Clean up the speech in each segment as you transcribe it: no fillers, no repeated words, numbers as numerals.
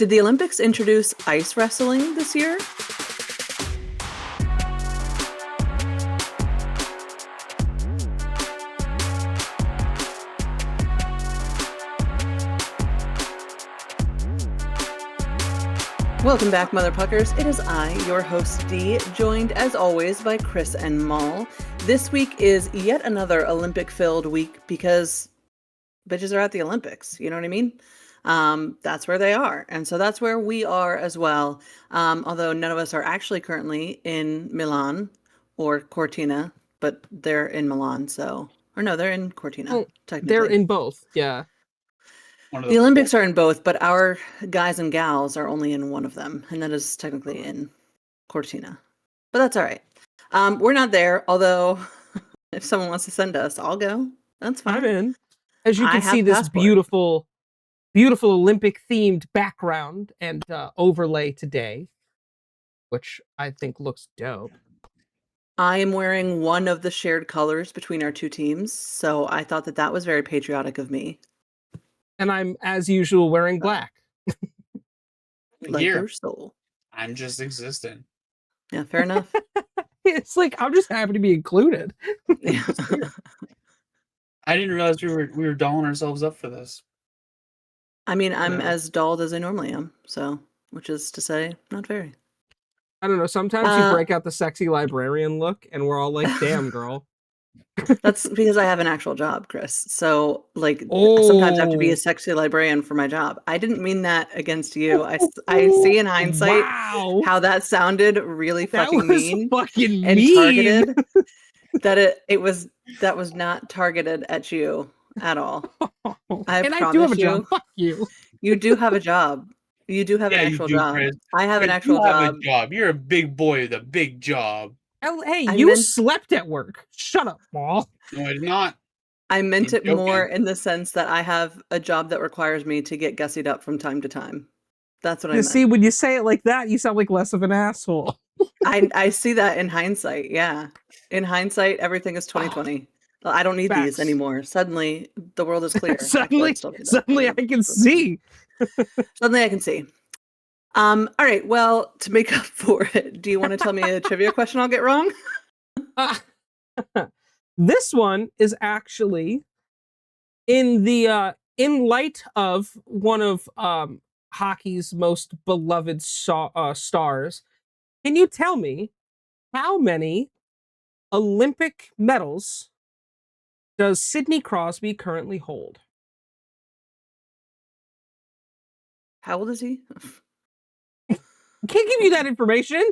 Did the Olympics introduce ice wrestling this year? Welcome back, Mother Puckers. It is I, your host Dee, joined as always by Chris and Maul. This week is yet another Olympic-filled week because bitches are at the Olympics. You know what I mean? That's where they are. And so that's where we are as well. Although none of us are actually currently in Milan or Cortina, but they're in Milan. Or no, they're in Cortina, technically. They're in both, yeah. The Olympics are in both, but our guys and gals are only in one of them, and that is technically in Cortina. But that's all right. We're not there, although if someone wants to send us, I'll go. That's fine. I'm in. As you can see, this beautiful Olympic-themed background and overlay today, which I think looks dope. I am wearing one of the shared colors between our two teams, so I thought that was very patriotic of me. And I'm, as usual, wearing black. Like your soul. I'm just existing. Yeah, fair enough. It's like, I'm just happy to be included. Yeah. I didn't realize we were dolling ourselves up for this. I mean, I'm as dolled as I normally am, so, which is to say, not very. I don't know, sometimes you break out the sexy librarian look, and we're all like, damn, girl. That's because I have an actual job, Chris. So, sometimes I have to be a sexy librarian for my job. I didn't mean that against you. I see in hindsight how that sounded really fucking mean and targeted. That was not targeted at you at all. I do have a job. Fuck you. You do have a job. You do have an actual job. Chris. I have an actual job. You're a big boy with a big job. Hey, you slept at work. Shut up, Paul. No, I did not. I meant it more in the sense that I have a job that requires me to get gussied up from time to time. That's what I meant. See, when you say it like that, you sound like less of an asshole. I see that in hindsight, yeah. In hindsight, everything is 2020. I don't need these anymore. Suddenly, the world is clear. Suddenly I can see. Suddenly I can see. All right, well, to make up for it, do you want to tell me a trivia question I'll get wrong? This one is actually in light of one of hockey's most beloved stars. Can you tell me how many Olympic medals does Sidney Crosby currently hold? How old is he? Can't give you that information.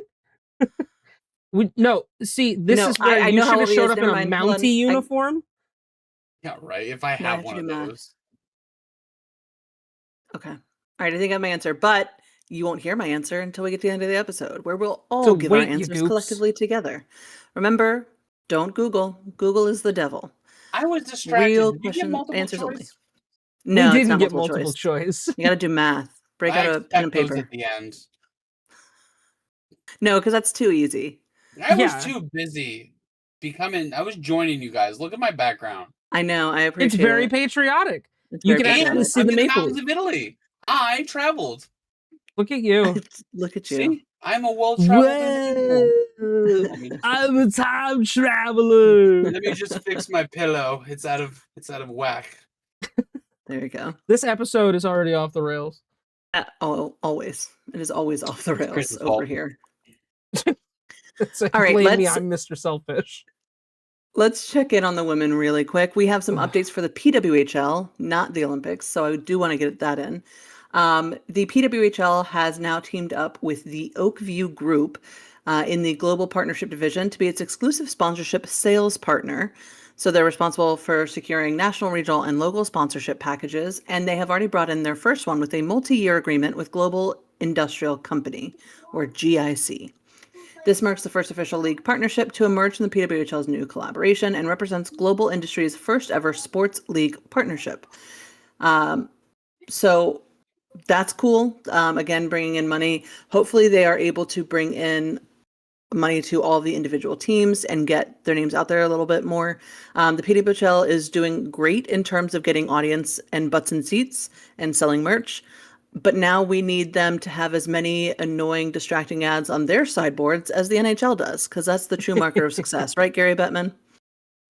No, see, this is where you should have showed up in a Mountie uniform. Yeah, right. If I have one of those. Okay. All right, I think I have my answer, but you won't hear my answer until we get to the end of the episode, where we'll all give our answers collectively together. Remember, don't Google. Google is the devil. I was distracted. Real question, answers only. No, we didn't get multiple choice. You got to do math. Break out a pen and paper at the end. No, because that's too easy. I was too busy I was joining you guys. Look at my background. I know. I appreciate it. It's very patriotic. You can actually see the maple leaf. of Italy. I traveled. Look at you. Look at you. See? I'm a well-traveled individual. I'm a time traveler. Let me just fix my pillow. It's out of whack. There you go. This episode is already off the rails. Always. It is always off the rails over here. All right, I'm Mr. Selfish. Let's check in on the women really quick. We have some updates for the PWHL, not the Olympics, so I do want to get that in. The PWHL has now teamed up with the Oakview Group in the Global Partnership Division to be its exclusive sponsorship sales partner. So they're responsible for securing national, regional, and local sponsorship packages, and they have already brought in their first one with a multi-year agreement with Global Industrial Company, or GIC. This marks the first official league partnership to emerge from the PWHL's new collaboration and represents global industry's first ever sports league partnership. So that's cool. Again, bringing in money. Hopefully they are able to bring in money to all the individual teams and get their names out there a little bit more. The PWHL is doing great in terms of getting audience and butts and seats and selling merch. But now we need them to have as many annoying, distracting ads on their sideboards as the NHL does, because that's the true marker of success, right, Gary Bettman?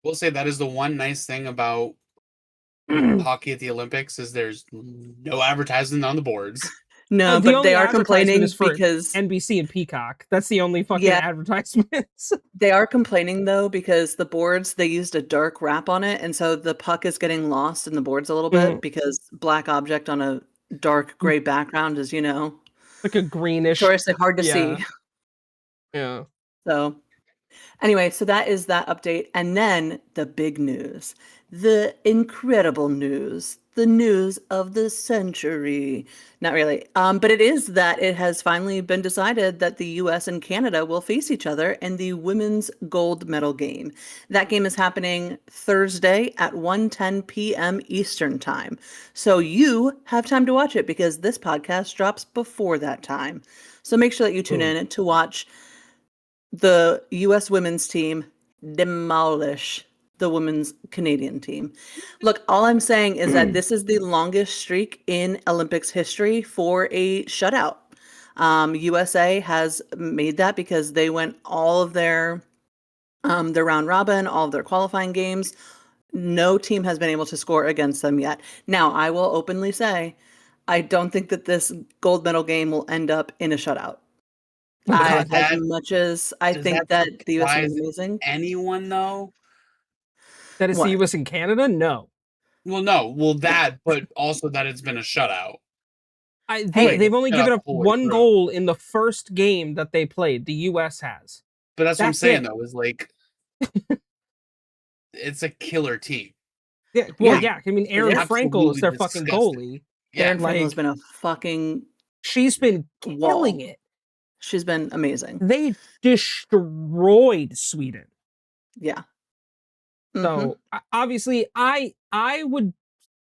We'll say that is the one nice thing about hockey at the Olympics is there's no advertising on the boards. No, The but they only are advertisement is complaining for because NBC and Peacock. That's the only fucking yeah, advertisements. they are complaining though because the boards they used a dark wrap on it, and so the puck is getting lost in the boards a little bit because black object on a dark gray background is, Like a greenish. notoriously hard to Yeah. see. Yeah. So anyway, so that is that update. And then the big news, the incredible news, the news of the century. Not really. But it is that it has finally been decided that the US and Canada will face each other in the women's gold medal game. That game is happening Thursday at 1:10 p.m. Eastern time. So you have time to watch it because this podcast drops before that time. So make sure that you tune in to watch the US women's team demolish the women's Canadian team. Look, all I'm saying is that this is the longest streak in Olympics history for a shutout. USA has made that because they went all of their round robin, all of their qualifying games. No team has been able to score against them yet. Now, I will openly say, I don't think that this gold medal game will end up in a shutout. Oh God. As much as I Does think that that the US team is surprise amazing. anyone though? That it's the What? US and Canada? No. Well, no. Well, that, but also that it's been a shutout. Hey, They've only given up All the way one through. goal in the first game that they played. The US has. But that's what I'm That's saying it. though, is like it's a killer team. Yeah. Well, Yeah, yeah. I mean, Aaron is. Frankel is Absolutely their fucking disgusting. goalie. Yeah. Erin Frankel has Like, been a fucking she's been wall. killing it. She's been amazing. They destroyed Sweden. Yeah. So obviously, I would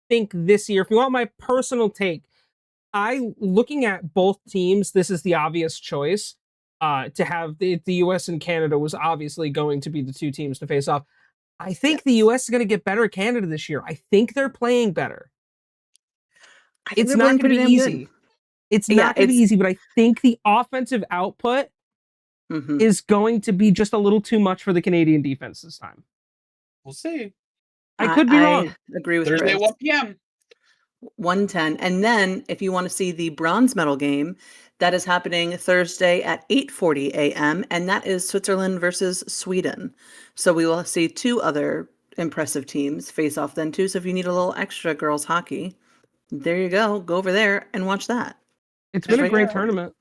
think this year, if you want my personal take, looking at both teams, this is the obvious choice. To have the US and Canada was obviously going to be the two teams to face off. I think the US is going to get better at Canada this year. I think they're playing better. I think It's they're not playing going to pretty be damn easy. good. It's Yeah, not going to be easy, but I think the offensive output is going to be just a little too much for the Canadian defense this time. We'll see. I could be wrong. Agree with Thursday, Chris. 1 p.m. 1:10. And then if you want to see the bronze medal game, that is happening Thursday at 8:40 a.m. and that is Switzerland versus Sweden. So we will see two other impressive teams face off then too. So if you need a little extra girls hockey, there you go. Go over there and watch that. It's been a great tournament.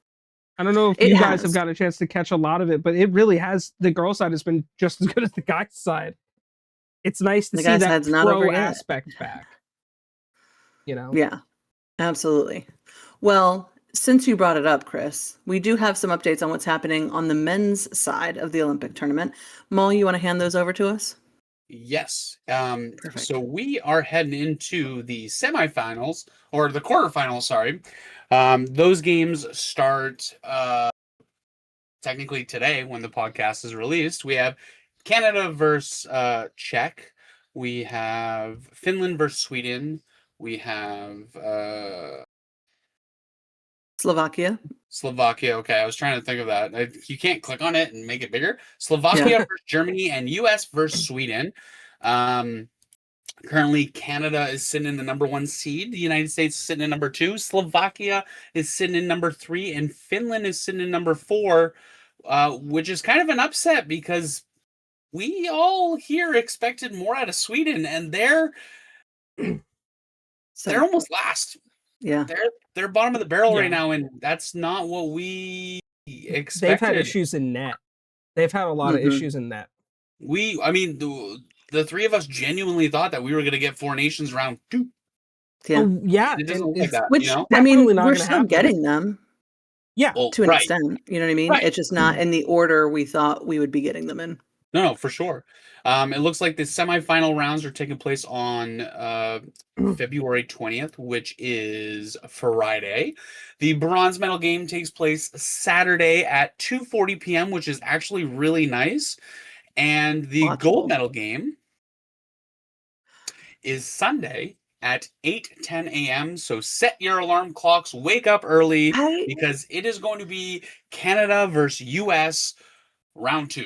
I don't know if you guys have gotten a chance to catch a lot of it, but it really has. The girls' side has been just as good as the guys' side. It's nice to see that pro aspect back. You know? Yeah, absolutely. Well, since you brought it up, Chris, we do have some updates on what's happening on the men's side of the Olympic tournament. Mal, you want to hand those over to us? Yes. Perfect. So we are heading into the semifinals or the quarterfinals, sorry. Those games start technically today when the podcast is released. We have Canada versus Czech. We have Finland versus Sweden. We have Slovakia. Okay, I was trying to think of that. You can't click on it and make it bigger. Slovakia versus Germany and US versus Sweden. Currently, Canada is sitting in the number 1 seed. The United States is sitting in number 2. Slovakia is sitting in number 3. And Finland is sitting in number 4, which is kind of an upset because we all here expected more out of Sweden, and they're almost last. Yeah. They're bottom of the barrel right now, and that's not what we expected. They've had issues in net. They've had a lot of issues in net. The three of us genuinely thought that we were going to get Four Nations round 2. Yeah. Oh, yeah. It doesn't look like that, which, you know? I mean, not we're gonna still happen. getting them. Yeah. Well, to an extent. You know what I mean? Right. It's just not in the order we thought we would be getting them in. No, for sure. It looks like the semifinal rounds are taking place on February 20th, which is Friday. The bronze medal game takes place Saturday at 2:40 p.m., which is actually really nice. And the gold medal game is Sunday at 8:10 a.m. So set your alarm clocks, wake up early, I because it is going to be Canada versus US round 2.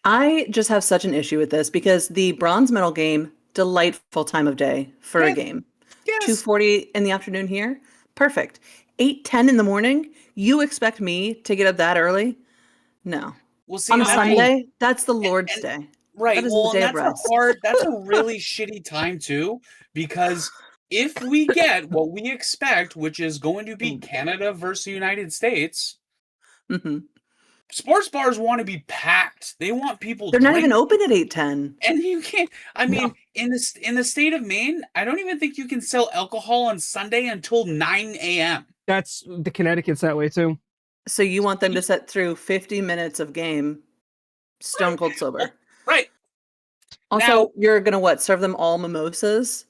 I just have such an issue with this because the bronze medal game, delightful time of day for a Yes, game. yes. 2:40 in the afternoon here, perfect. 8:10 in the morning, you expect me to get up that early? No. Well, see, On a and that's what, Sunday, that's the Lord's and day. right. That is the Well, and day of that's a rest. hard, that's a really shitty time too, because if we get what we expect, which is going to be Oh, Canada versus the United States, Mhm. sports bars want to be packed. They want people They're not even drinking. open at 8:10. And you can't. I no, mean, in the state of Maine, I don't even think you can sell alcohol on Sunday until 9 a.m. that's the Connecticut's that way too. So you want them to sit through 50 minutes of game stone Right. cold Well, sober. right now, Also, you're gonna what? Serve them all mimosas?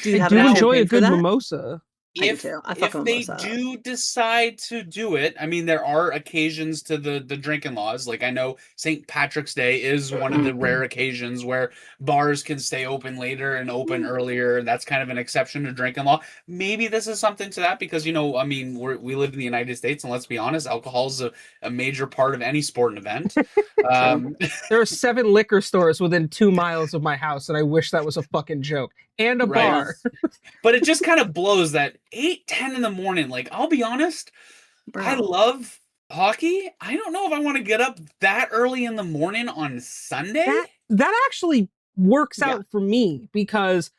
Do you I have do enough now, enjoy a champagne for good that? mimosa. I do too. I fuck a if they mimosa up. do decide to do it, I mean, there are occasions to the drinking laws. Like I know St. Patrick's Day is one of the rare occasions where bars can stay open later and open earlier. That's kind of an exception to drinking law. Maybe this is something to that because I mean, we live in the United States, and let's be honest, alcohol is a major part of any sporting event. True. There are 7 liquor stores within 2 miles of my house, and I wish that was a fucking joke. And a Right. Yeah, bar. But it just kind of blows that 8:10 in the morning. Like, I'll be honest, I bro. love hockey. I don't know if I want to get up that early in the morning on Sunday. That actually works Yeah. out for me because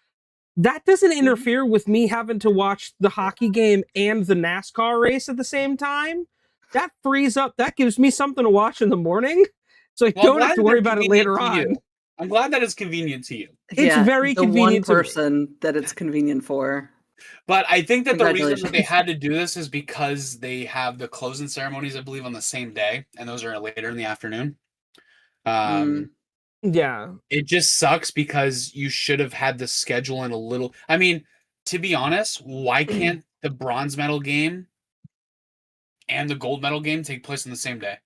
that doesn't interfere with me having to watch the hockey game and the NASCAR race at the same time. That frees up, that gives me something to watch in the morning. So I Well, I'm don't have glad to that worry they're about it convenient later to on. you. I'm glad that it's convenient to you. It's Yeah, very the one convenient to me. person that it's convenient for. But I think that the reason that they Congratulations. had to do this is because they have the closing ceremonies, I believe, on the same day, and those are later in the afternoon. Mm. Um, Yeah. it just sucks because you should have had the schedule in a little. I mean, to be honest, why can't the bronze medal game and the gold medal game take place on the same day?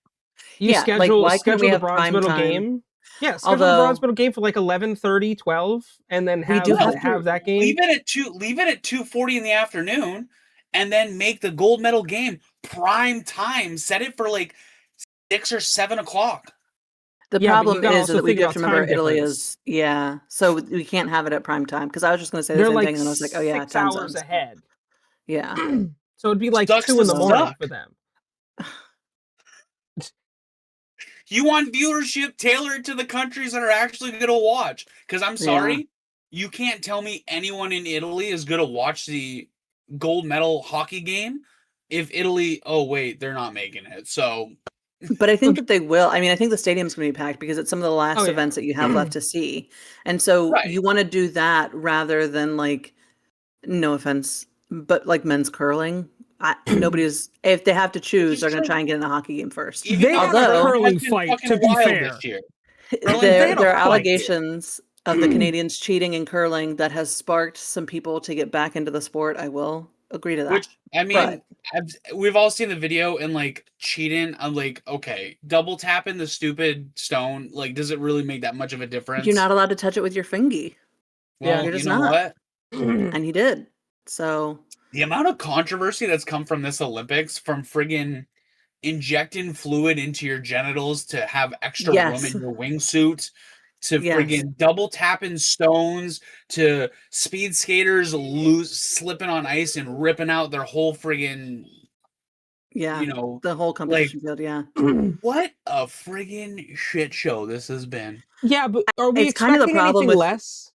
You Yeah, like, schedule why can't we schedule the have bronze prime medal time? game. Yeah, schedule the bronze Although medal game for like 11:30, 12, and then we do have No, have to that game. leave it at 2:40 in the afternoon, and then make the gold medal game prime time. Set it for like 6 or 7 o'clock. the Yeah, but you problem gotta is also that we think do have about to remember time Italy difference. is yeah, so we can't have it at prime time because I was just gonna say the They're same like thing, and then I was like, "Oh, yeah, 6 time hours zones." ahead. Yeah. So it'd be like Sucks 2 to in the So morning suck. for them. You want viewership, tailor it to the countries that are actually going to watch. Because I'm yeah. sorry, you can't tell me anyone in Italy is going to watch the gold medal hockey game if Italy. Oh wait, they're not making it. So But I think that they will. I mean, I think the stadium's gonna be packed because it's some of the Oh last yeah. events that you have left to see, and so right, you wanna do that rather than, like, no offense, but, like, men's curling. Nobody's if they have to which choose, is they're gonna true. try and get in the hockey game first. Even They though had a Although curling has curling been fight, fucking to be wild this fair. year. Curling They has there had been a there are wild fight. this year. allegations of the Canadians cheating in curling that has sparked some people to get back into the sport, I will agree to that. Which I But mean, we've all seen the video and like cheating. I'm like, okay, double tapping the stupid stone. Like, does it really make that much of a you're difference? not allowed to touch it with your fingy. Yeah. Well, You're you just know not, what? and he did. So, The amount of controversy that's come from this Olympics, from friggin' injecting fluid into your genitals to have extra room yes, in your wingsuit, to yes, friggin' double tapping stones, to speed skaters slipping on ice and ripping out their whole friggin', yeah, you know, the whole like, competition field, yeah. what a friggin' shit show this has been. Yeah, but are we It's kind of the expecting problem anything with less?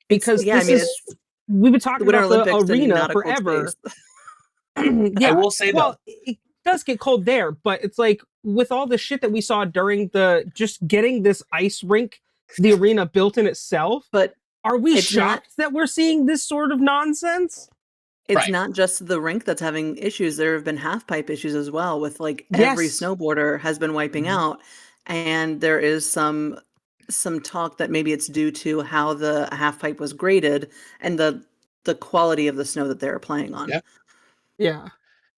Because yeah, I this mean, is, it's we've been the talking Winter about the Olympics and arena not a cold space. forever. I Yeah. will say though, Well, it does get cold there, but it's like with all the shit that we saw during the just getting this ice rink, the arena built in itself, But are we it's not shocked that we're seeing this sort of nonsense? it's right. not just the rink that's having issues. There have been half pipe issues as well with like every Yes. snowboarder has been wiping Mhm. out. And there is some talk that maybe it's due to how the half pipe was graded and the quality of the snow that they were playing on. Yeah.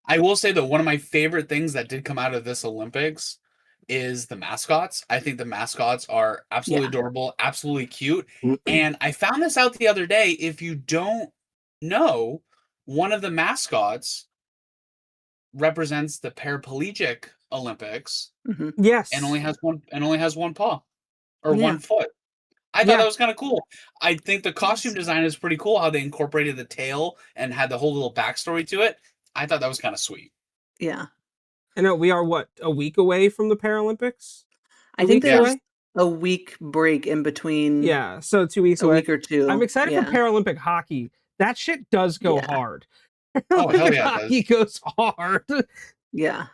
I will say though, one of my favorite things that did come out of this Olympics is the mascots. I think the mascots are absolutely Yeah. adorable, absolutely cute. And I found this out the other day. If you don't know, one of the mascots represents the paraplegic Olympics Hmm. and Yes. only has one paw or Yeah. one foot. I thought Yeah. that was kind of cool. I think the costume design is pretty cool. How they incorporated the tail and had the whole little backstory to it. I thought that was kind of sweet. Yeah. I know we are what, a week away from the Paralympics? I 2 think weeks Yeah. there's away? a week break in between, Yeah, so 2 weeks a away. week or I'm two. excited for Yeah. Paralympic hockey. That shit does go Yeah. hard. Oh, hell Paralympic yeah, it hockey does. goes hard. Yeah.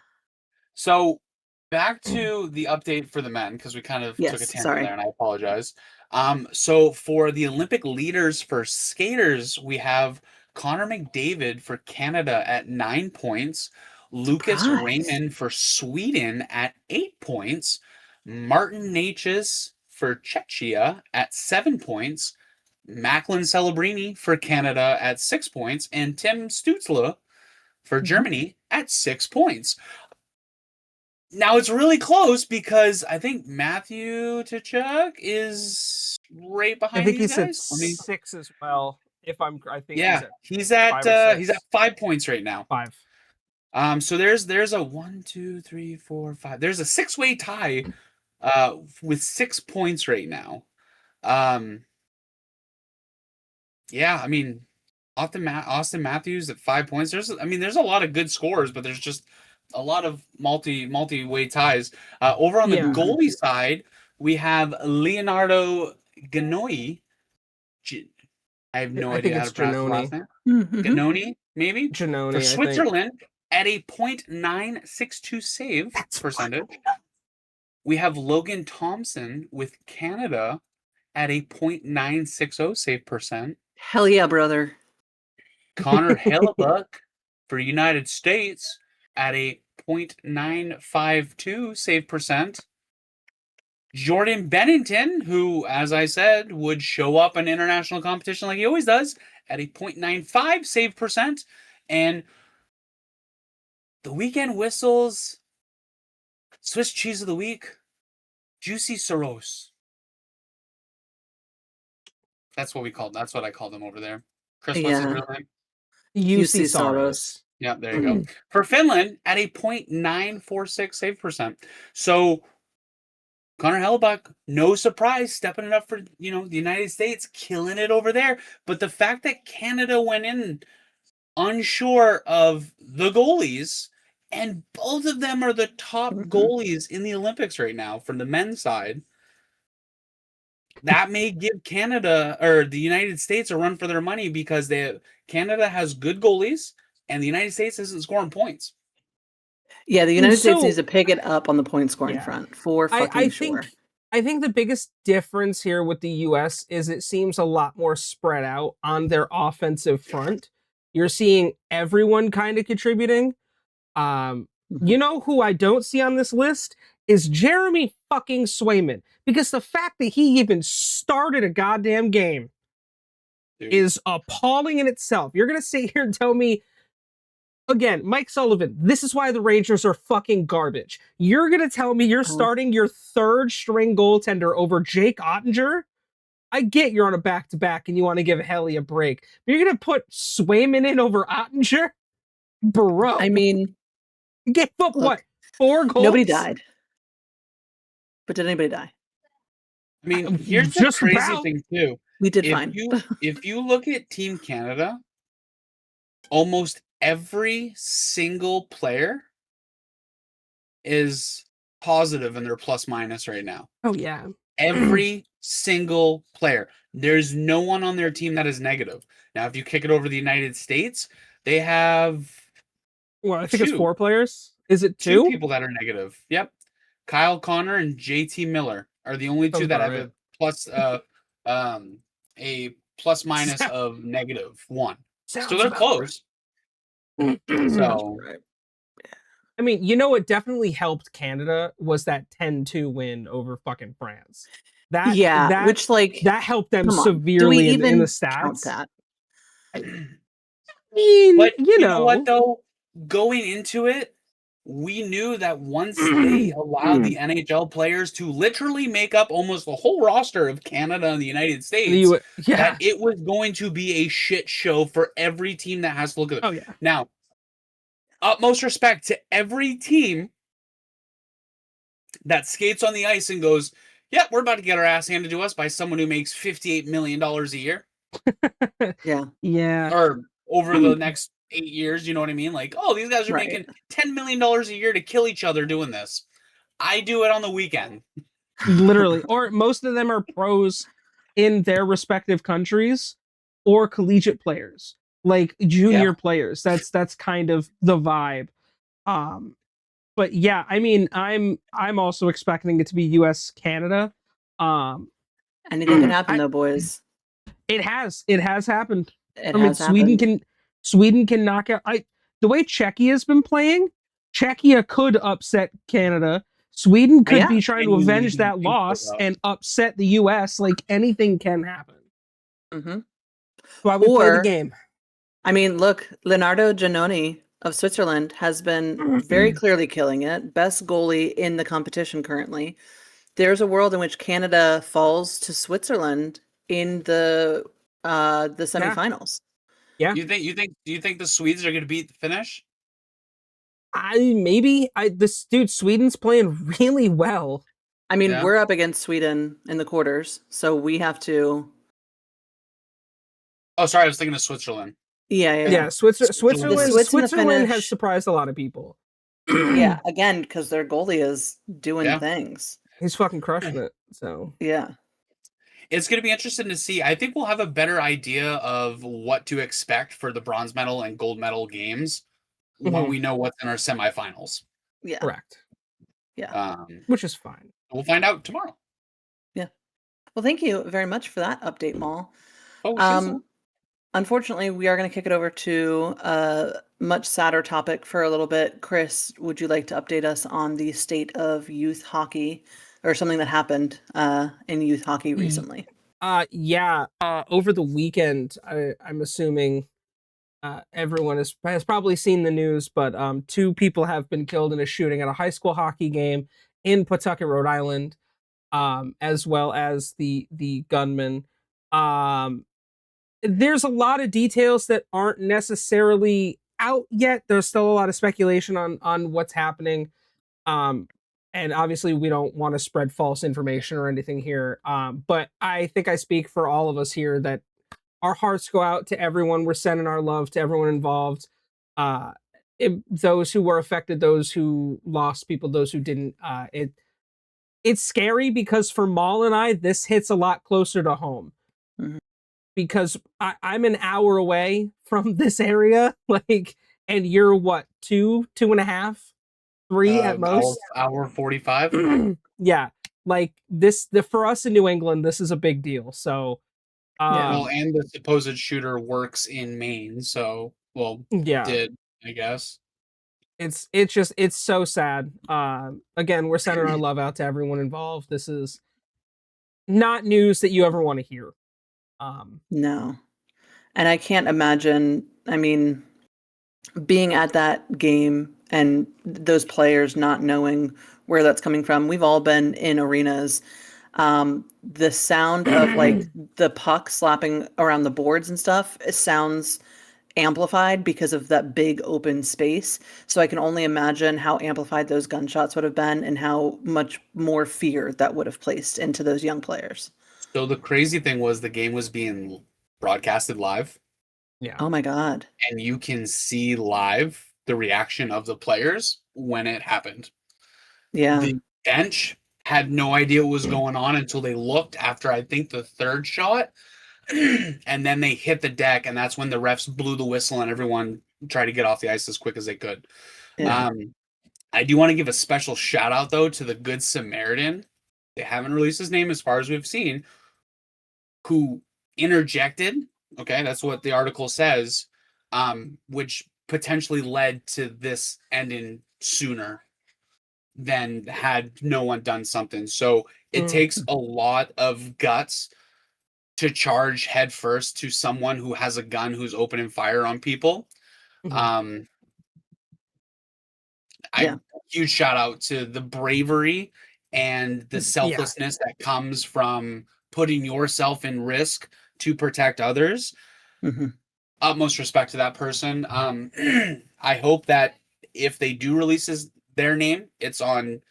So back to the update for the men, because we kind of took a Yes. tangent there, Sorry. and I apologize. So for the Olympic leaders for skaters, we have Connor McDavid for Canada at 9 points, Lucas Surprise. Raymond for Sweden at 8 points, Martin Natchez for Czechia at 7 points, Macklin Celebrini for Canada at 6 points, and Tim Stutzle for Mhm. Germany at 6 points. Now it's really close because I think Matthew Tkachuk is right I behind think these he's at guys. I mean, 6 as well. I think he's yeah, at he's 5 or he's at 6. 5 points right now. 5. So there's a 1, 2, 3, 4, 5. There's a six-way tie with 6 points right now. Um, yeah, I mean, Austin Matthews at 5 points. There's a lot of good scores, but there's just a lot of multi-way ties. Over on the Yeah. Mhm. goalie side, we have Leonardo Ganoi. I have no I think idea how it's to pronounce his last Janoni. name. Mhm. Ganoni, maybe for Janoni, I think. Switzerland at a .962 save That's percentage. fucking We have Logan Thompson with Canada at a .960 save percent. Hell yeah, brother. Connor Hellebuck for United States at a .952 save percent. Jordan Bennington, who, as I said, would show up in international competition like he always does, at a .95 save percent. And the weekend whistles, Swiss cheese of the week, Juicy Soros. That's what I call them over there. Chris, what's his Yeah. real name? UC UC Soros. Soros. Yeah, there you go. For Finland at a .946 save percent. So Connor Hellebuck, no surprise, stepping it up for the United States, killing it over there. But the fact that Canada went in unsure of the goalies, and both of them are the top Mhm. goalies in the Olympics right now from the men's side, that may give Canada or the United States a run for their money because Canada has good goalies and the United States isn't scoring points. Yeah, the United States needs So, to pick it up on the point scoring yeah. front for I fucking think sure. I think the biggest difference here with the US is it seems a lot more spread out on their offensive front. You're seeing everyone kind of contributing. Mhm. You know who I don't see on this list is Jeremy fucking Swayman, because the fact that he even started a goddamn game Dude. is appalling in itself. You're gonna sit here and tell me again, Mike Sullivan, this is why the Rangers are fucking garbage. You're gonna tell me you're Oh, starting your third string goaltender over Jake Ottinger? I get you're on a back to back and you want to give Helly a break, but you're gonna put Swayman in over Ottinger? Bro, I mean, gave up what? look, 4 nobody goals? died, but did anybody die? I mean, here's the Just crazy about. thing too. We did If fine. you look at Team Canada, almost every single player is positive in their plus minus right now. Oh yeah. Every single player. There's no one on their team that is negative. Now, if you kick it over to the United States, they have Well, I think it's two 4 players. Is it two 2? people that are negative. Yep. Kyle Connor and JT Miller are the only Sounds two that about have right. um a plus minus Sounds of -1. So they're about close. right. Sounds So right. I mean, you know what definitely helped Canada was that 10-2 win over fucking France. That Yeah, that which like, that helped them come on. Do we severely in the even count stats. that? I mean, but you know what though? Going into it, we knew that once they allowed the NHL players to literally make up almost the whole roster of Canada and the United States, that Yeah. it was going to be a shit show for every team that has to look at it. Oh yeah. Now, utmost respect to every team that skates on the ice and goes, yeah, we're about to get our ass handed to us by someone who makes $58 million a year. Yeah. Yeah. Or over the next 8 years, you know what I mean? Like, oh, these guys are Right. making $10 million a year to kill each other doing this. I do it on the weekend. Literally. Or most of them are pros in their respective countries or collegiate players, like junior Yeah. players. That's kind of the vibe. Um but yeah, I mean, I'm also expecting it to be US Canada. Um Anything can happen I though, boys. it has happened. It I mean, has happened. Sweden can knock out. The way Czechia has been playing, Czechia could upset Canada. Sweden could Yeah. be trying to Genuinely avenge didn't that think so, loss though. and upset the US. Like anything can happen. Hmm. That's why we play the Or, game. I mean, look, Leonardo Giannoni of Switzerland has been very clearly killing it. Best goalie in the competition currently. There's a world in which Canada falls to Switzerland in the Yeah, semifinals. yeah. Do you think the Swedes are going to beat the Finnish? I this dude Sweden's playing really well. I mean, Yeah. we're up against Sweden in the quarters, so we have to. Oh, sorry, I was thinking of Switzerland. Yeah, yeah, Yeah, yeah. The Switzerland is Swiss and the Switzerland has Finnish. surprised a lot of people. Yeah, again, because their goalie is doing yeah. things. He's fucking crushing it. So Yeah. It's going to be interesting to see. I think we'll have a better idea of what to expect for the bronze medal and gold medal games when mhm, we know what's in our semifinals. Yeah. correct, Yeah. which is fine. We'll find out tomorrow. Yeah. Well, thank you very much for that update, Maul. Oh, shizzle. Um, Unfortunately, we are going to kick it over to a much sadder topic for a little bit. Chris, would you like to update us on the state of youth hockey or something that happened in youth hockey Y- recently? Yeah. Over the weekend, I'm assuming everyone has probably seen the news, but two people have been killed in a shooting at a high school hockey game in Pawtucket, Rhode Island, as well as the gunman. Um, there's a lot of details that aren't necessarily out yet. There's still a lot of speculation on what's happening. Um, and obviously we don't want to spread false information or anything here. But I think I speak for all of us here that our hearts go out to everyone. We're sending our love to everyone involved. Uh, those who were affected, those who lost people, those who didn't. It's scary because for Maul and I, this hits a lot closer to home Mhm. because I'm an hour away from this area, like, and you're what, two and a half, three at most. Hour 45. Yeah, like this, the for us in New England, this is a big deal. So, Yeah. Well, um, and the supposed shooter works in Maine, so yeah, did I guess. it's so sad. Again, we're sending our love out to everyone involved. This is not news that you ever want to hear. Um, No. And I can't imagine, I mean, being at that game and those players not knowing where that's coming from. We've all been in arenas. The sound of like the puck slapping around the boards and stuff, it sounds amplified because of that big open space. So I can only imagine how amplified those gunshots would have been and how much more fear that would have placed into those young players. So the crazy thing was the game was being broadcasted live, yeah. Oh my God. and you can see live the reaction of the players when it happened. Yeah. The bench had no idea what was going on until they looked after I think the third shot, and then they hit the deck, and that's when the refs blew the whistle and everyone tried to get off the ice as quick as they could. Yeah. Um, I do want to give a special shout out though to the Good Samaritan. They haven't released his name as far as we've seen, who interjected. Okay, that's what the article says, which potentially led to this ending sooner than had no one done something. So it Mm, takes a lot of guts to charge headfirst to someone who has a gun who's opening fire on people. mhm. Um, Huge shout out to the bravery and the Yeah. selflessness that comes from putting yourself in risk to protect others. Utmost respect to that person. I hope that if they do release their name, it's on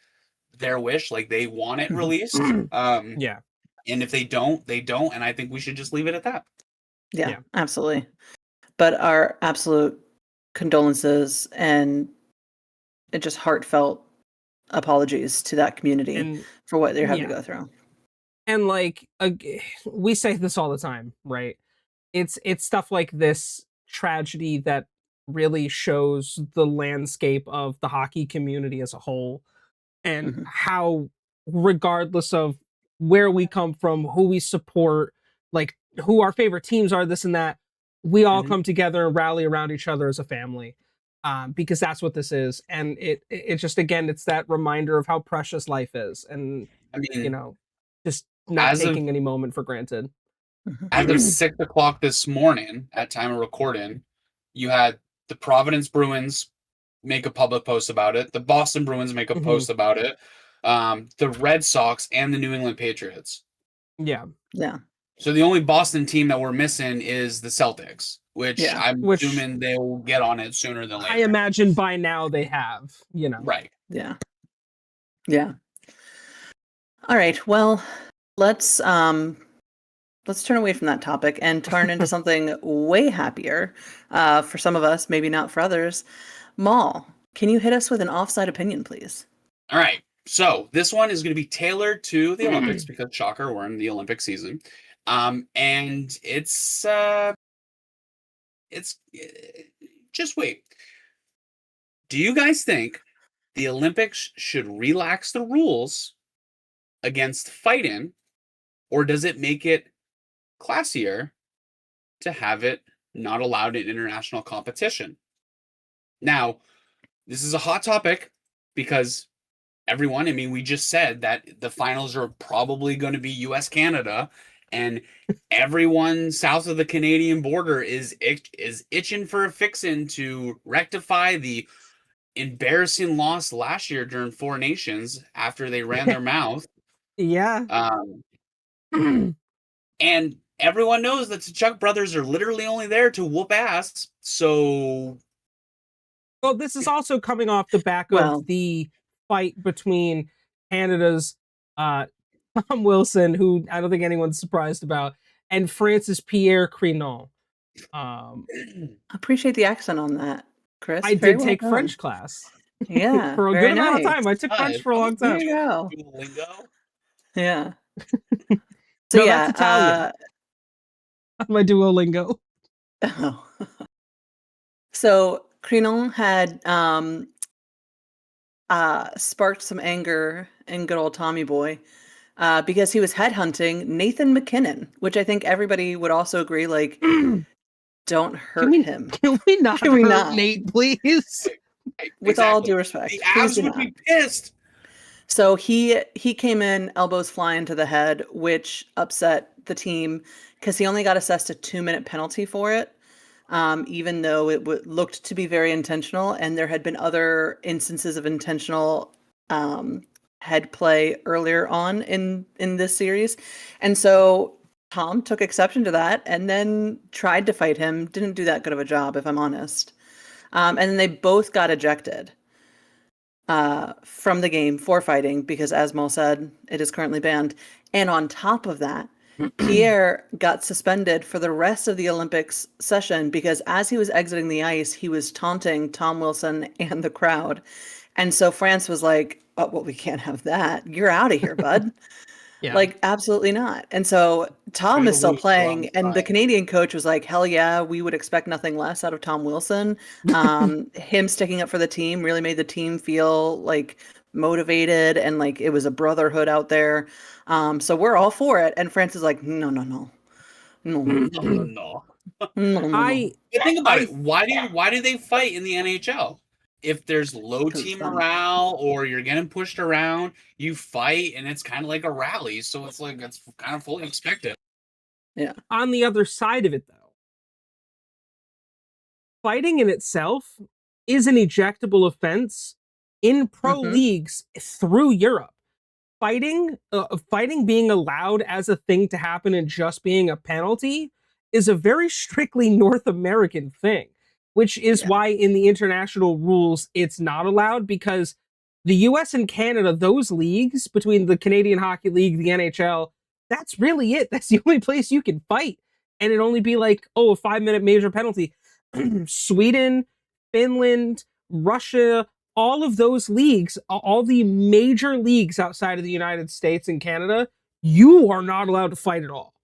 their wish, like they want it released. Yeah. And if they don't, they don't. And I think we should just leave it at that. Yeah, absolutely. But our absolute condolences and just heartfelt apologies to that community And for what they're having to go through. And like we say this all the time, right? It's stuff like this tragedy that really shows the landscape of the hockey community as a whole, and how, regardless of where we come from, who we support, like who our favorite teams are, this and that, we all come together and rally around each other as a family, because that's what this is. And it just, again, it's that reminder of how precious life is, and I mean, you know, just not as of taking any moment for granted. as of 6 o'clock this morning, at time of recording, you had the Providence Bruins make a public post about it, the Boston Bruins make a post about it, the Red Sox and the New England Patriots. Yeah. So the only Boston team that we're missing is the Celtics, which I'm assuming they'll get on it sooner than later. I imagine by now they have, Right. Yeah. All right. Well, let's turn away from that topic and turn into something way happier. For some of us, maybe not for others. Maul, can you hit us with an offside opinion, please? All right. So this one is going to be tailored to the Olympics because, shocker, we're in the Olympic season. And it's just wait. Do you guys think the Olympics should relax the rules against fighting, or does it make it classier to have it not allowed in international competition? Now, this is a hot topic because everyone, I mean, we just said that the finals are probably going to be US Canada, and everyone south of the Canadian border is itching for a fixin' to rectify the embarrassing loss last year during Four Nations after they ran their mouth. Yeah. And everyone knows that the Chuck brothers are literally only there to whoop ass. So, well, this is also coming off the back of the fight between Canada's Tom Wilson, who I don't think anyone's surprised about, and Francis Pierre Crinon. Appreciate the accent on that, Chris. I Very did well take done. French class. Yeah, for a very good amount of nice. time. I took French for a long There time. you go. Duolingo. Yeah. So No, yeah, that's Italian. My Duolingo. Oh. So Crinon had sparked some anger in good old Tommy Boy because he was headhunting Nathan McKinnon, which I think everybody would also agree, like, don't hurt him. Can we not Can we hurt not? Nate, please? With all due respect, The please Avs do would not. be pissed. So he came in, elbows flying to the head, which upset the team because he only got assessed a 2-minute penalty for it, even though it looked to be very intentional, and there had been other instances of intentional head play earlier on in this series, and so Tom took exception to that and then tried to fight him. Didn't do that good of a job, if I'm honest. And then they both got ejected from the game for fighting because, as Mo said, it is currently banned. And on top of that, Pierre got suspended for the rest of the Olympics session because as he was exiting the ice, he was taunting Tom Wilson and the crowd. And so France was like, oh, well, we can't have that. You're out of here, bud. Yeah. Like, absolutely not. And so Tom is still playing, and the Canadian coach was like, hell yeah, we would expect nothing less out of Tom Wilson. Him sticking up for the team really made the team feel like motivated and like it was a brotherhood out there. So we're all for it. And France is like, no, no, no. No, No. no, no. But think about it. Why do they fight in the NHL? If there's low team morale or you're getting pushed around, you fight, and it's kind of like a rally. So it's like it's kind of fully expected. Yeah. On the other side of it, though, fighting in itself is an ejectable offense in pro Mhm. leagues through Europe. Fighting being allowed as a thing to happen and just being a penalty is a very strictly North American thing, which is Yeah. why in the international rules it's not allowed, because the US and Canada, those leagues between the Canadian Hockey League, the NHL, that's really it. That's the only place you can fight. And it'd only be like, oh, a 5 minute major penalty. Sweden, Finland, Russia, all of those leagues, all the major leagues outside of the United States and Canada, you are not allowed to fight at all.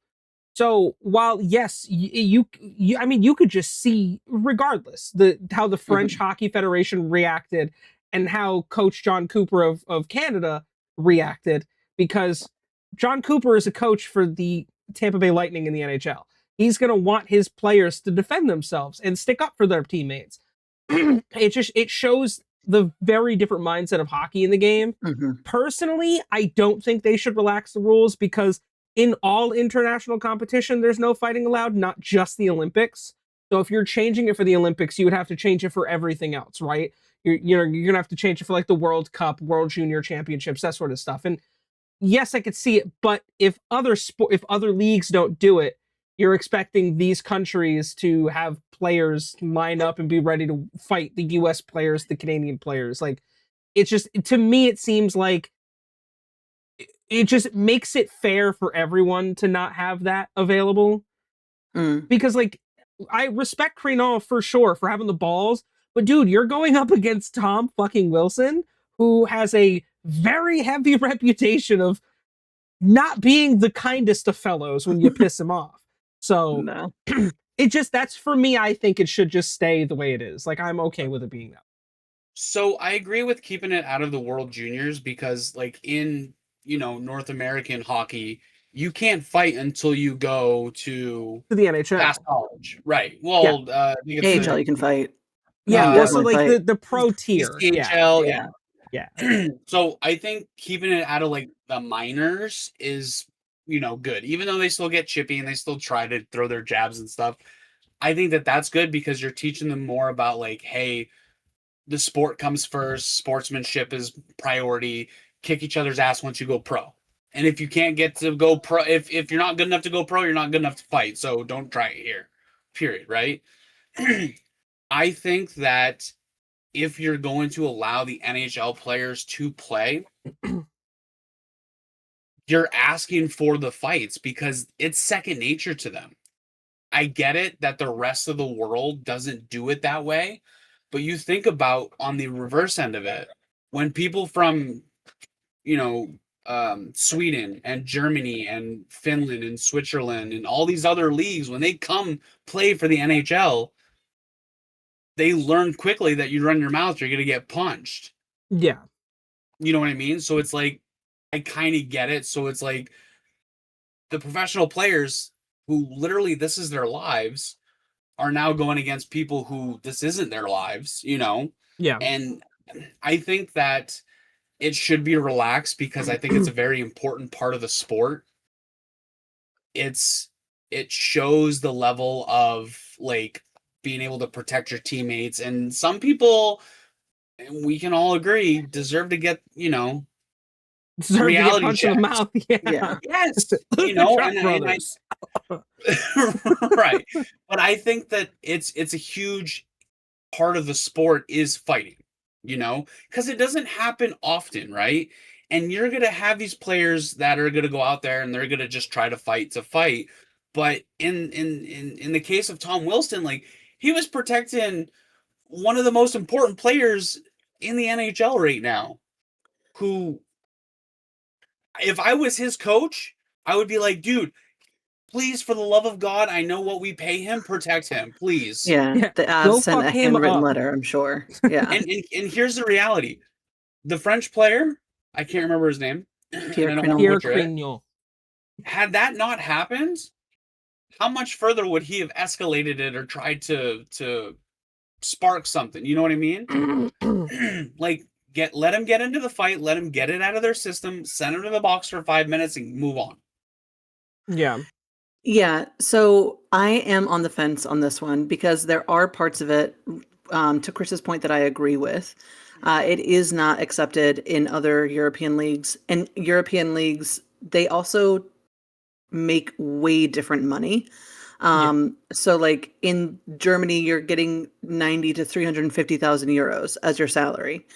So while yes, I mean, you could just see, regardless, the how the French Mhm. Hockey Federation reacted and how Coach John Cooper of Canada reacted, because John Cooper is a coach for the Tampa Bay Lightning in the NHL. He's going to want his players to defend themselves and stick up for their teammates. It shows the very different mindset of hockey in the game. Mhm. Personally, I don't think they should relax the rules, because in all international competition, there's no fighting allowed, not just the Olympics. So if you're changing it for the Olympics, you would have to change it for everything else, right? You're gonna have to change it for like the World Cup, World Junior Championships, that sort of stuff. And yes, I could see it, but if other leagues don't do it, you're expecting these countries to have players line up and be ready to fight the US players, the Canadian players. Like, it's just, to me it seems like it just makes it fair for everyone to not have that available, Mm. because like I respect Creenall for sure for having the balls, but dude, you're going up against Tom fucking Wilson, who has a very heavy reputation of not being the kindest of fellows when you piss him off. So No. it just, that's for me. I think it should just stay the way it is. Like, I'm okay with it being that. So I agree with keeping it out of the World Juniors because, like, in North American hockey, you can't fight until you go to To the past NHL. college, right? Yeah. Well, I think it's AHL, the you can fight. You Yeah. can Well, so definitely like fight. the pro tier. Yeah. ECHL, Yeah. Yeah. So I think keeping it out of like the minors is, good. Even though they still get chippy and they still try to throw their jabs and stuff, I think that that's good because you're teaching them more about like, hey, the sport comes first, sportsmanship is priority. Kick each other's ass once you go pro. And if you can't get to go pro, if you're not good enough to go pro, you're not good enough to fight. So don't try it here. Period. Right? I think that if you're going to allow the NHL players to play, you're asking for the fights because it's second nature to them. I get it that the rest of the world doesn't do it that way, but you think about on the reverse end of it, when people from, you know, Sweden and Germany and Finland and Switzerland and all these other leagues, when they come play for the NHL, they learn quickly that you run your mouth, you're going to get punched. Yeah. You know what I mean? So it's like, I kind of get it. So it's like the professional players who literally this is their lives are now going against people who this isn't their lives. Yeah. And I think that it should be relaxed because I think it's a very important part of the sport. It shows the level of like being able to protect your teammates, and some people, and we can all agree, deserve to get, Deserve to get reality punched in the checks. mouth. Yeah. Yeah. Yes, The Chuck and I brothers. right. But I think that it's a huge part of the sport is fighting, because it doesn't happen often, right? And you're gonna have these players that are gonna go out there and they're gonna just try to fight. But in the case of Tom Wilson, like he was protecting one of the most important players in the NHL right now, who if I was his coach, I would be like, dude, please, for the love of God, I know what we pay him. Protect him, please. Yeah. Yeah. The Go Avs sent fuck a him handwritten up. letter, I'm sure. Yeah. And here's the reality: the French player, I can't remember his name, Pierre and I don't want to Crinol. Pierre butcher it. Crignon. Had that not happened, how much further would he have escalated it or tried to spark something? You know what I mean? Like let him get into the fight, let him get it out of their system, send him to the box for 5 minutes, and move on. Yeah. Yeah, so I am on the fence on this one because there are parts of it, to Chris's point, that I agree with. It is not accepted in other European leagues. And European leagues, they also make way different money. Yeah. So like in Germany, you're getting 90 to 350,000 euros as your salary.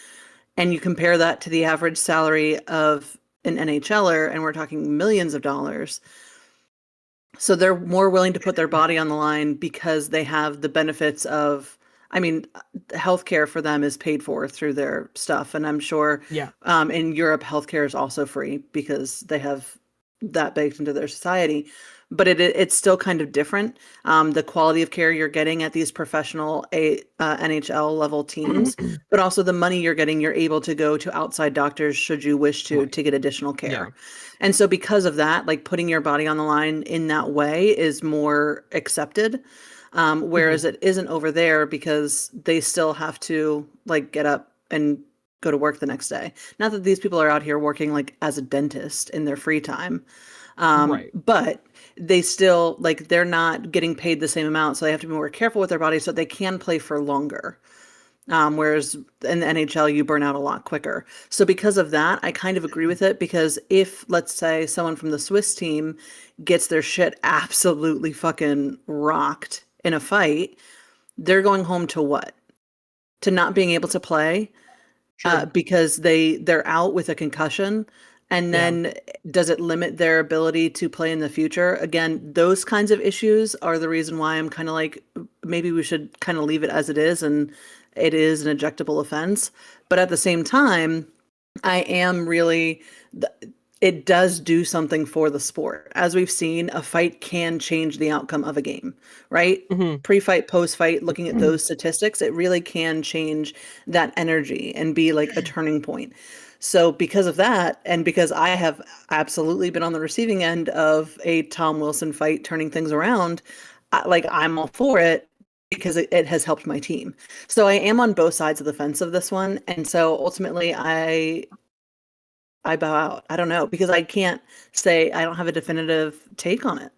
And you compare that to the average salary of an NHLer, and we're talking millions of dollars. So they're more willing to put their body on the line because they have the benefits of, I mean, healthcare for them is paid for through their stuff. And I'm sure Yeah. in Europe, healthcare is also free because they have that baked into their society. But it's still kind of different. The quality of care you're getting at these professional NHL level teams, but also the money you're getting, you're able to go to outside doctors should you wish Right. to get additional Yeah. care. And so because of that, like putting your body on the line in that way is more accepted. Mhm. Whereas it isn't over there because they still have to like get up and go to work the next day. Not that these people are out here working like as a dentist in their free time. Right. But they still like they're not getting paid the same amount, so they have to be more careful with their body so they can play for longer. Whereas in the NHL, you burn out a lot quicker. So because of that, I kind of agree with it because if, let's say, someone from the Swiss team gets their shit absolutely fucking rocked in a fight, they're going home to what? To not being able to play True. because they're out with a concussion. And Yeah. then does it limit their ability to play in the future? Again, those kinds of issues are the reason why I'm kind of like, maybe we should kind of leave it as it is, and it is an ejectable offense. But at the same time, I am really, it does do something for the sport. As we've seen, a fight can change the outcome of a game, right? Mhm. Pre-fight, post-fight, looking at those statistics, it really can change that energy and be like a turning point. So because of that, and because I have absolutely been on the receiving end of a Tom Wilson fight turning things around, like I'm all for it because it has helped my team. So I am on both sides of the fence of this one. And so ultimately I bow out. I don't know because I can't say I don't have a definitive take on it,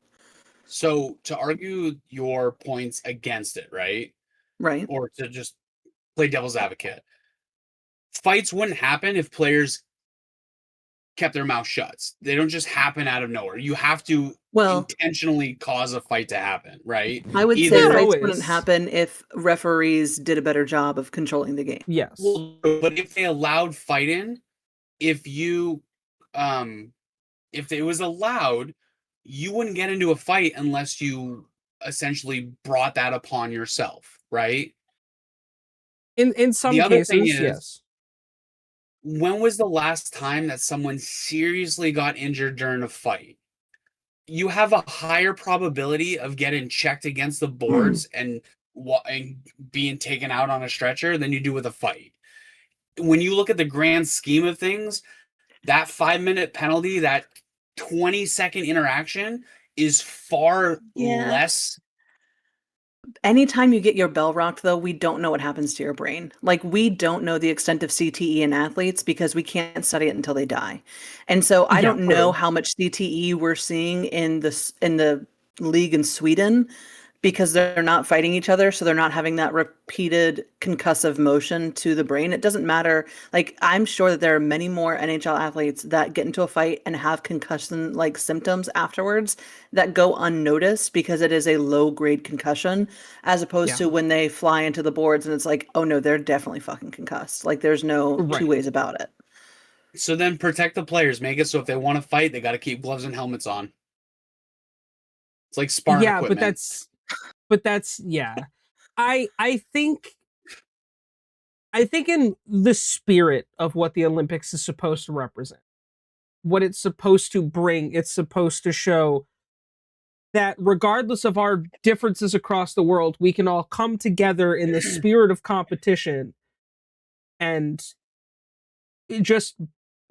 So to argue your points against it, right? right? Or to just play devil's advocate, fights wouldn't happen if players kept their mouth shut. They don't just happen out of nowhere. You have to Well, intentionally cause a fight to happen, right? I would say Not Either fights wouldn't always. happen if referees did a better job of controlling the game. Yes. well, but if they allowed fighting, if you um if it was allowed, you wouldn't get into a fight unless you essentially brought that upon yourself, right? In The some other thing cases, is, yes. when was the last time that someone seriously got injured during a fight? You have a higher probability of getting checked against the boards and being taken out on a stretcher than you do with a fight. When you look at the grand scheme of things, that 5 minute penalty, that 20-second interaction is far Yeah. less. Anytime you get your bell rocked, though, we don't know what happens to your brain. Like, we don't know the extent of CTE in athletes because we can't study it until they die. And so I Yeah, don't know true. how much CTE we're seeing in the league in Sweden because they're not fighting each other, so they're not having that repeated concussive motion to the brain. It doesn't matter. Like, I'm sure that there are many more NHL athletes that get into a fight and have concussion like symptoms afterwards that go unnoticed because it is a low grade concussion, as opposed Yeah. to when they fly into the boards and it's like, oh no, they're definitely fucking concussed. Like, there's no two Right. ways about it. So then protect the players. Make it so if they want to fight, they got to keep gloves and helmets on. It's like sparring Yeah, equipment. but that's yeah. I think in the spirit of what the Olympics is supposed to represent, what it's supposed to bring, it's supposed to show that regardless of our differences across the world, we can all come together in the spirit of competition and it just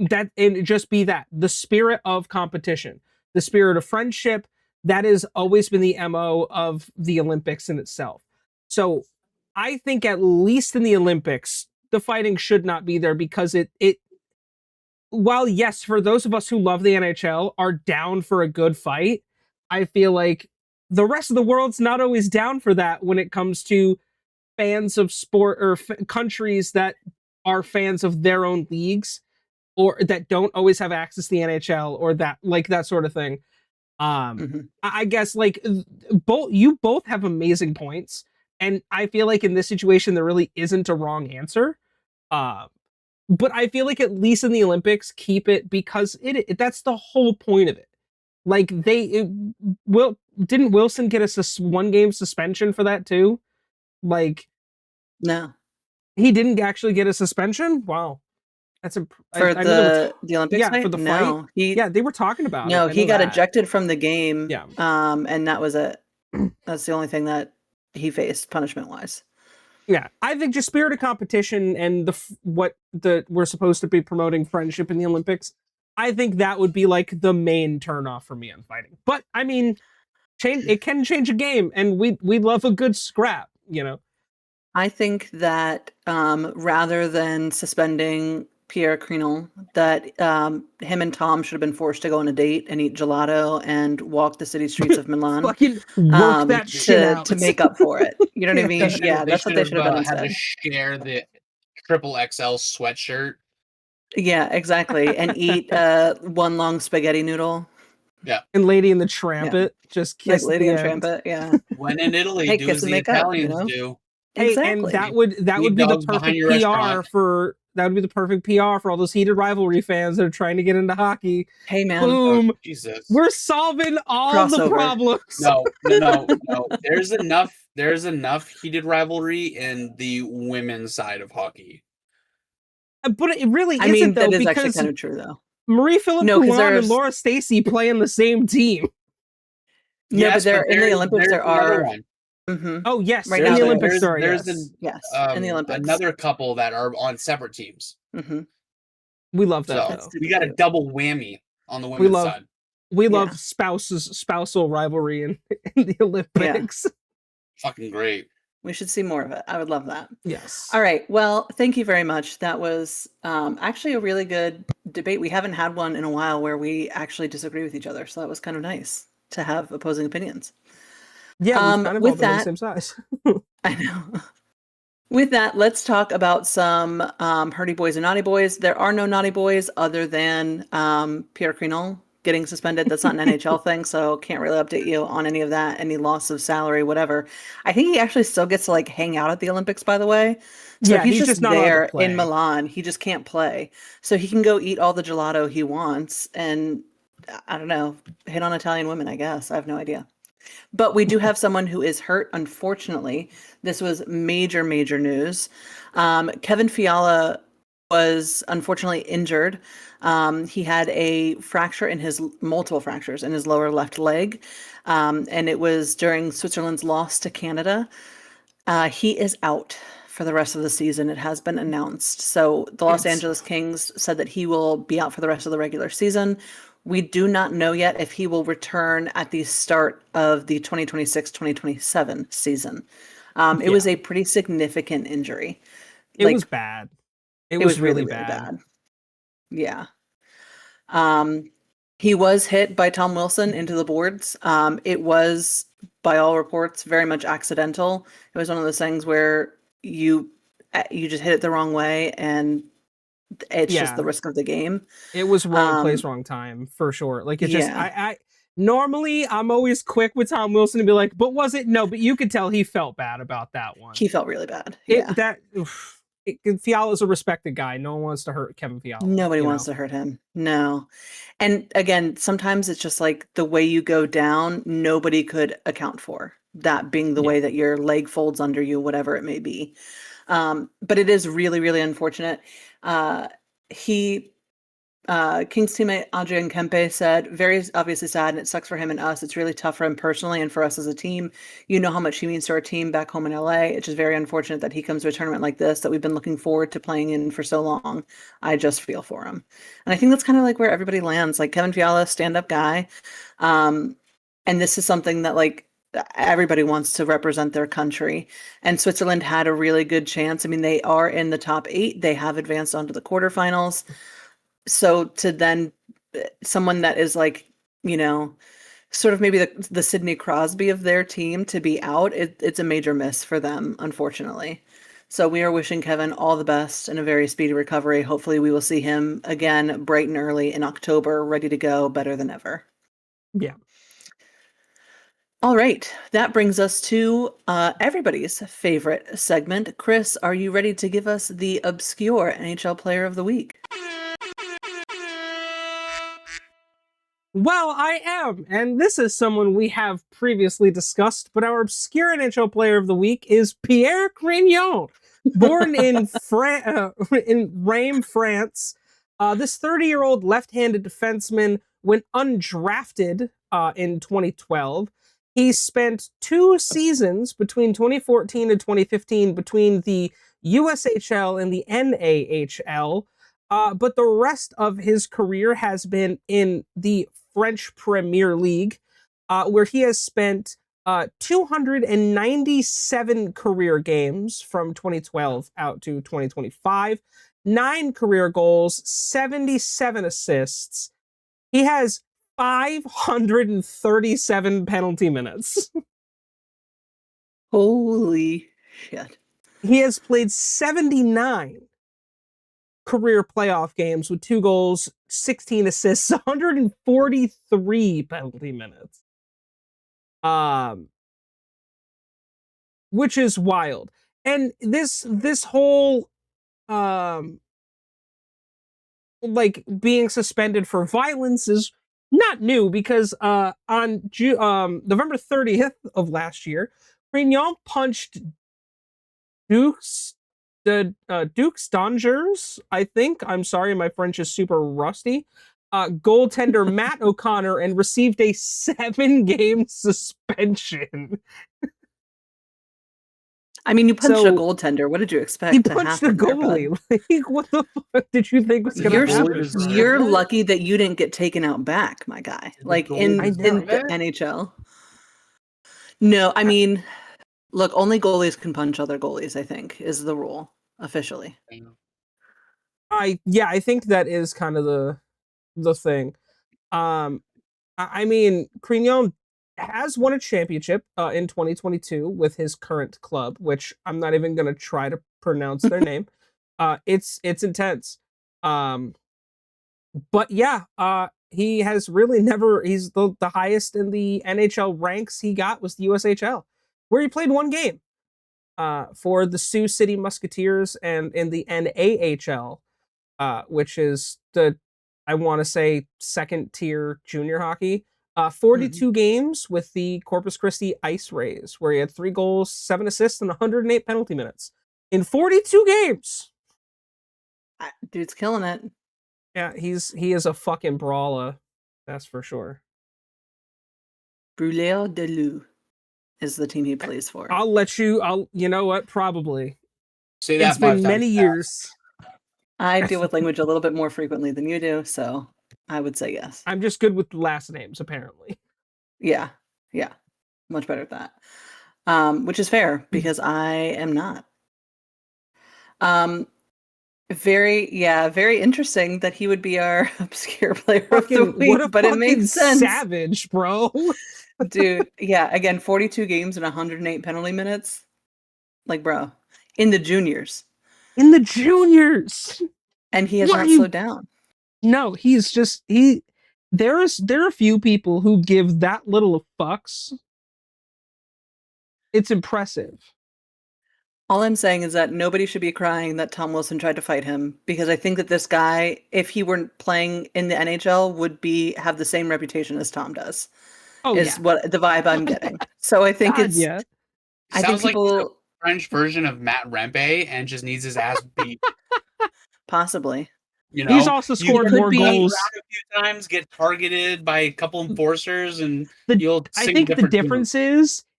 just be that the spirit of competition, the spirit of friendship. That has always been the MO of the Olympics in itself. So I think at least in the Olympics, the fighting should not be there because it while yes, for those of us who love the NHL are down for a good fight, I feel like the rest of the world's not always down for that when it comes to fans of sport or countries that are fans of their own leagues or that don't always have access to the NHL or that sort of thing. I guess like both have amazing points, and I feel like in this situation there really isn't a wrong answer. Uh, but I feel like at least in the Olympics, keep it because that's the whole point of it. Like will didn't Wilson get a 1 game suspension for that too? Like No. he didn't actually get a suspension. Wow, that's For I know they were the Olympics yeah for fight? the fight. No. Yeah, they were talking about it. No, I he know got that. ejected from the game. Yeah. And that was it. That's the only thing that he faced punishment-wise. Yeah, I think just spirit of competition and we're supposed to be promoting friendship in the Olympics. I think that would be like the main turnoff for me on fighting. But I mean, it can change a game, and we love a good scrap, you know. I think that rather than suspending Pierre Crinol, that him and Tom should have been forced to go on a date and eat gelato and walk the city streets of Milan Fucking work that shit out to make up for it. You know what I Yeah. mean? Yeah, that's what they should have done had to instead. share the triple XL sweatshirt. Yeah, exactly. And eat one long spaghetti noodle. Yeah. And Lady and the Tramp Yeah. it just Like kiss Lady the and end. Trampet, yeah. When in Italy, Hey, do kiss as and the make up, you Italians know? do. Hey, Exactly. and that would be the dogs behind perfect your restaurant. that would be the perfect PR for all those heated rivalry fans that are trying to get into hockey. Hey, man. Boom. Oh, Jesus. We're solving all the Crossover. problems. No. There's enough heated rivalry in the women's side of hockey. But it really I isn't mean, though, that is actually because kind of true, though. Marie-Philip No, 'cause Poulin and there's Laura Stacey play in the same team. no, but Yes, there in the Olympics there's there another are one. mhm. Oh yes, Right in now the there Olympics is. there are, There's yes. Yes, in the Olympics. another couple that are on separate teams. Mhm. We love that So That's though. super we got a cute. double whammy on the We women's love side. love Yeah. spousal rivalry in the Olympics. Fucking great. We should see more of it. I would love that. Yes. All right. Well, thank you very much. That was actually a really good debate. We haven't had one in a while where we actually disagree with each other. So that was kind of nice to have opposing opinions. Yeah, we've kind of all with been on the that, same size. I know. With that, let's talk about some Hurdy Boys and Naughty Boys. There are no Naughty Boys other than Pierre Crinol getting suspended. That's not an NHL thing, so can't really update you on any of that, any loss of salary, whatever. I think he actually still gets to like hang out at the Olympics, by the way. So Yeah, he's just not allowed to there play. in Milan. He just can't play. So he can go eat all the gelato he wants and I don't know, hit on Italian women, I guess. I have no idea. But we do have someone who is hurt, unfortunately. This was major, major news. Kevin Fiala was unfortunately injured. He had a fracture in multiple fractures in his lower left leg. And it was during Switzerland's loss to Canada. He is out for the rest of the season. It has been announced. So the Los Angeles Kings said that he will be out for the rest of the regular season. We do not know yet if he will return at the start of the 2026-2027 season. It was a pretty significant injury. It was bad. It was really bad. Yeah. He was hit by Tom Wilson into the boards. It was, by all reports, very much accidental. It was one of those things where you just hit it the wrong way, and it's just the risk of the game. It was wrong place, wrong time, for sure. Like, it just, I normally, I'm always quick with Tom Wilson to be like, but was it? No, but you could tell he felt bad about that one. He felt really bad. Yeah. Fiala's a respected guy. No one wants to hurt Kevin Fiala. Nobody wants to hurt him. No. And again, sometimes it's just like the way you go down, nobody could account for that being the way that your leg folds under you, whatever it may be. But it is really, really unfortunate. King's teammate Adrian Kempe said, very obviously sad, and it sucks for him and us. It's really tough for him personally and for us as a team. You know how much he means to our team back home in LA. It's just very unfortunate that he comes to a tournament like this that we've been looking forward to playing in for so long. I just feel for him. And I think that's kind of like where everybody lands. Like Kevin Fiala, stand-up guy. And this is something that like everybody wants to represent their country. And Switzerland had a really good chance. I mean, they are in the top 8. They have advanced onto the quarterfinals. So to then someone that is like, you know, sort of maybe the Sidney Crosby of their team to be out, it's a major miss for them, unfortunately. So we are wishing Kevin all the best and a very speedy recovery. Hopefully, we will see him again bright and early in October, ready to go, better than ever. Yeah. All right, that brings us to everybody's favorite segment. Chris, are you ready to give us the obscure NHL Player of the Week? Well, I am, and this is someone we have previously discussed, but our obscure NHL Player of the Week is Pierre Grignon. Born in in Reims, France, this 30-year-old left-handed defenseman went undrafted in 2012. He spent 2 seasons between 2014 and 2015 between the USHL and the NAHL. But the rest of his career has been in the French Premier League, where he has spent 297 career games from 2012 out to 2025, 9 career goals, 77 assists. He has 537 penalty minutes. Holy shit. He has played 79 career playoff games with 2 goals, 16 assists, 143 penalty minutes. Which is wild. And this whole like being suspended for violence is not new because on November 30th of last year, Grignon punched Dukes Dukes Dangers, I think. I'm sorry, my French is super rusty. Goaltender Matt O'Connor and received a 7-game suspension. I mean, you punched a So, goaltender. What did you He expect to punched a happen there, goalie. bud? Like, what the fuck did you think was Did gonna the You're goalie happen? deserve you're it? lucky that you didn't get taken out back, my guy. Did the Like goalie I in know. the deserve it? NHL. No, I mean, look, only goalies can punch other goalies, I think, is the rule officially. I think that is kind of the thing. Um, I mean, Crignon has won a championship in 2022 with his current club, which I'm not even gonna try to pronounce their name. It's intense. Um, but yeah, he has really never. He's the highest in the NHL ranks he got was the USHL, where he played 1 game. For the Sioux City Musketeers, and in the NAHL, which is the, I want to say, second tier junior hockey. Mhm. 42 games with the Corpus Christi Ice Rays, where he had 3 goals, 7 assists, and 108 penalty minutes in 42 games. Dude's killing it. Yeah, he is a fucking brawler, that's for sure. Brûleur de Loup is the team he plays for. You know what? Probably. Say It's that been 5 times many fast. years. I deal with language a little bit more frequently than you do, so I would say yes. I'm just good with last names, apparently. Yeah, yeah, much better at that. Which is fair because I am not. Very interesting that he would be our obscure player of the Fucking week, what a but it fucking makes sense. savage, bro. Dude, yeah, again, 42 games and 108 penalty minutes. Like, bro, in the juniors. In the juniors. And he has What not are you? slowed down. No, he's just there are a few people who give that little of fucks. It's impressive. All I'm saying is that nobody should be crying that Tom Wilson tried to fight him because I think that this guy, if he weren't playing in the NHL, would have the same reputation as Tom does. Oh Is yeah. what the vibe I'm getting. So I think God, yeah. I think Sounds like he's a people French version of Matt Rempe and just needs his ass beat. possibly. You He's know, also you scored get could more be- knocked goals. around a few times, get targeted by a couple enforcers, and The you'll I sing a think the different tune. difference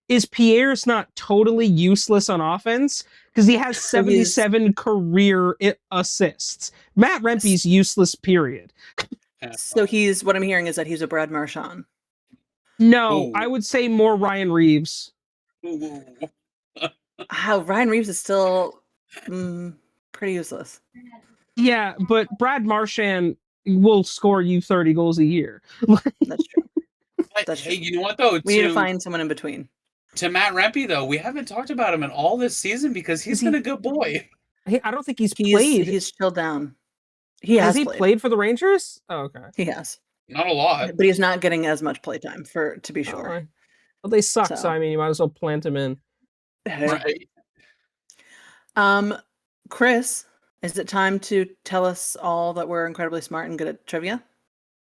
is Pierre's not totally useless on offense because he has So he's 77 career assists. Matt Rempe's useless, period. Yeah. so he's what I'm hearing is that he's a Brad Marchand. No, Ooh. I would say more Ryan Reeves. Ooh. How Ryan Reeves is still pretty useless. Yeah, but Brad Marchand will score you 30 goals a year. That's true. But That's hey, true. you know what though? We need to find someone in between. To Matt Rempe, though, we haven't talked about him at all this season because he's been a good boy. I don't think he's He's played. chilled down. He Has has he played. played for the Rangers? Oh, okay. He has. Not a lot. But he's not getting as much playtime to be All sure. right. Well, they suck, so So. I mean, you might as well plant him in. Right. Chris, is it time to tell us all that we're incredibly smart and good at trivia?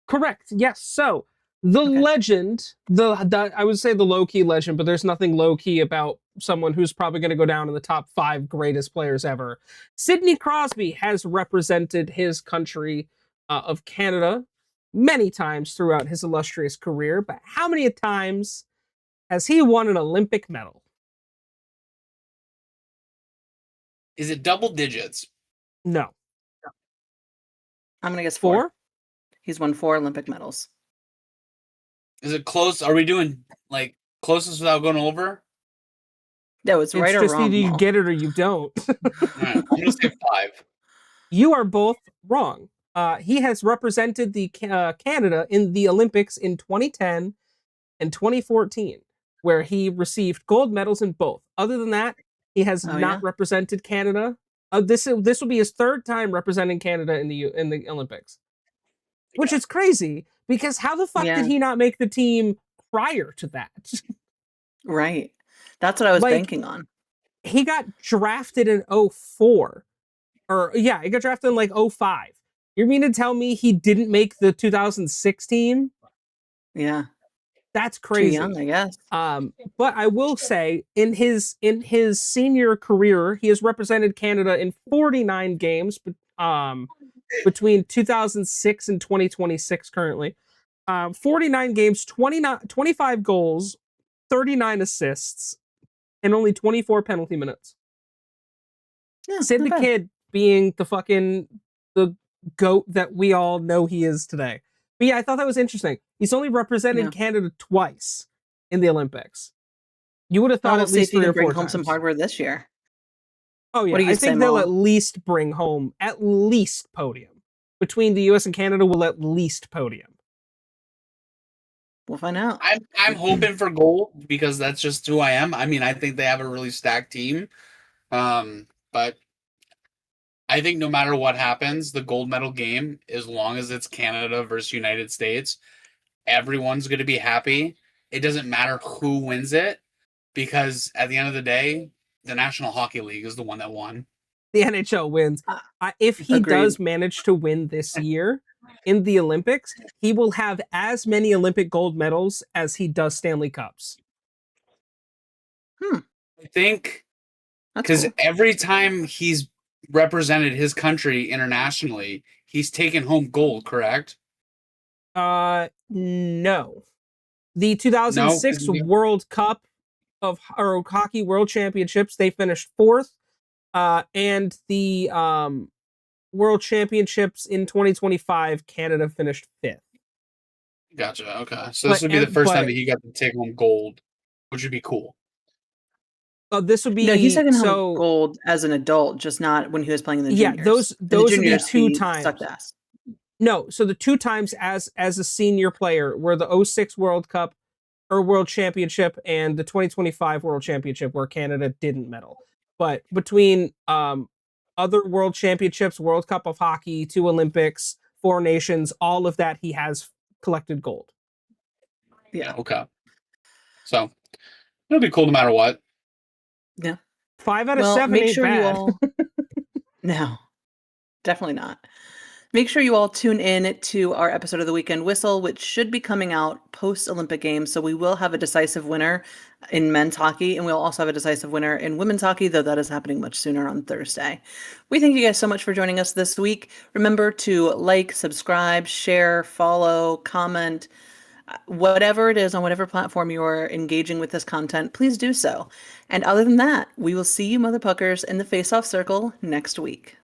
Correct. Yes. So the legend, I would say the low-key legend, but there's nothing low-key about someone who's probably going to go down in the top 5 greatest players ever. Sidney Crosby has represented his country of Canada many times throughout his illustrious career, but how many times has he won an Olympic medal? Is it double digits? No. I'm going to guess 4. He's won 4 Olympic medals. Is it close? Are we doing like closest without going over? No, it's right or just wrong. either you get it or you don't. Right, I'm going to say 5. You are both wrong. He has represented the Canada in the Olympics in 2010 and 2014, where he received gold medals in both. Other than that, he has not represented Canada. This will be his 3rd time representing Canada in the Olympics, which is crazy because how the fuck did he not make the team prior to that? Right. That's what I was banking on. He got drafted in 04. He got drafted in like 05. You mean to tell me he didn't make the 2016? Yeah. That's crazy. Too young, I guess. But I will say in his senior career, he has represented Canada in 49 games between 2006 and 2026 currently. 49 games, 25 goals, 39 assists, and only 24 penalty minutes. Yeah, Sid the Kid being the GOAT that we all know he is today. But yeah, I thought that was interesting. He's only represented Canada twice in the Olympics. You would have thought at least 3 or 4 bring times. home some hardware this year. Oh yeah, I think they'll at least bring home at least podium. Between the US and Canada, will at least podium. We'll find out. I'm hoping for gold because that's just who I am. I mean, I think they have a really stacked team. But I think no matter what happens, the gold medal game, as long as it's Canada versus United States, everyone's going to be happy. It doesn't matter who wins it because at the end of the day, the National Hockey League is the one that won. The NHL wins. If he does manage to win this year in the Olympics, he will have as many Olympic gold medals as he does Stanley Cups. I think because every time he's represented his country internationally, he's taken home gold, correct? No. The 2006 World Cup of Hockey World Championships, they finished 4th. And the World Championships in 2025, Canada finished 5th. Gotcha. Okay. So this would be the first time that he got to take home gold, which would be cool. This would be he's taken home gold as an adult, just not when he was playing in the juniors. Those would be 2 times. Sucked ass. No, so the 2 times as a senior player were the 06 World Cup or World Championship and the 2025 World Championship where Canada didn't medal. But between other World Championships, World Cup of Hockey, 2 Olympics, 4 nations, all of that, he has collected gold. Yeah. Okay. So it'll be cool no matter what. Yeah. 5 out of 7 ain't bad. No, definitely not. Make sure you all tune in to our episode of the Weekend Whistle, which should be coming out post-Olympic Games. So we will have a decisive winner in men's hockey, and we'll also have a decisive winner in women's hockey, though that is happening much sooner on Thursday. We thank you guys so much for joining us this week. Remember to like, subscribe, share, follow, comment, whatever it is on whatever platform you are engaging with this content, please do so. And other than that, we will see you motherfuckers in the face-off circle next week.